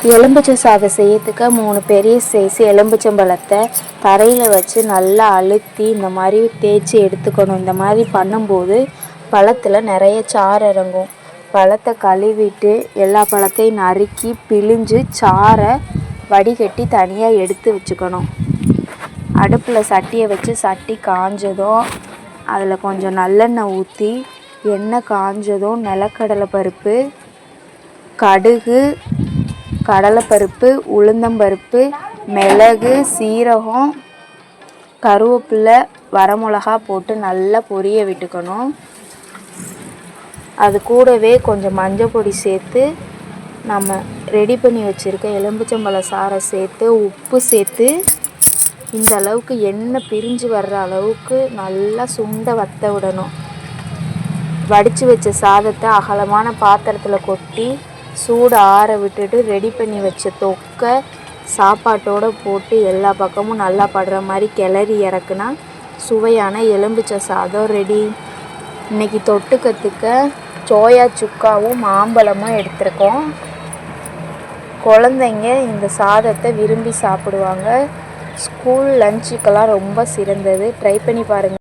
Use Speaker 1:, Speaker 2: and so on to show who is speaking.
Speaker 1: எலும்பிச்சை சாதம் செய்யறதுக்கு 3 பெரிய சைஸ் எலும்பிச்சம்பழத்தை தரையில் வச்சு நல்லா அழுத்தி இந்த மாதிரி தேய்ச்சி எடுத்துக்கணும். இந்த மாதிரி பண்ணும்போது பழத்தில் நிறைய சாறு இறங்கும். பழத்தை கழுவிட்டு எல்லா பழத்தையும் நறுக்கி பிழிஞ்சு சாறை வடிகட்டி தனியாக எடுத்து வச்சுக்கணும். அடுப்பில் சட்டியை வச்சு சட்டி காஞ்சதும் அதில் கொஞ்சம் நல்லெண்ணெய் ஊற்றி எண்ணெய் காஞ்சதும் நிலக்கடலை பருப்பு, கடுகு, கடலைப்பருப்பு, உளுந்தம்பருப்பு, மிளகு, சீரகம், கருவேப்பிலை, வரமிளகா போட்டு நல்லா பொரிய விட்டுக்கணும். அது கூடவே கொஞ்சம் மஞ்சள் பொடி சேர்த்து நம்ம ரெடி பண்ணி வச்சுருக்க எலும்பிச்சம்பழ சாறை சேர்த்து உப்பு சேர்த்து இந்த அளவுக்கு எண்ணெய் பிரிஞ்சு வர்ற அளவுக்கு நல்லா சுண்டை வற்ற விடணும். வடித்து வச்ச சாதத்தை அகலமான பாத்திரத்தில் கொட்டி சூடு ஆற விட்டுட்டு ரெடி பண்ணி வச்ச தொக்கை சாப்பாட்டோடு போட்டு எல்லா பக்கமும் நல்லா படுற மாதிரி கிளறி இறக்குனா சுவையான எலும்பிச்சை சாதம் ரெடி. இன்றைக்கி தொட்டுக்கிறதுக்க சோயா சுக்காவும் மாம்பழமும் எடுத்திருக்கோம். குழந்தைங்க இந்த சாதத்தை விரும்பி சாப்பிடுவாங்க. ஸ்கூல் லஞ்சுக்கெல்லாம் ரொம்ப சிறந்தது. ட்ரை பண்ணி பாருங்கள்.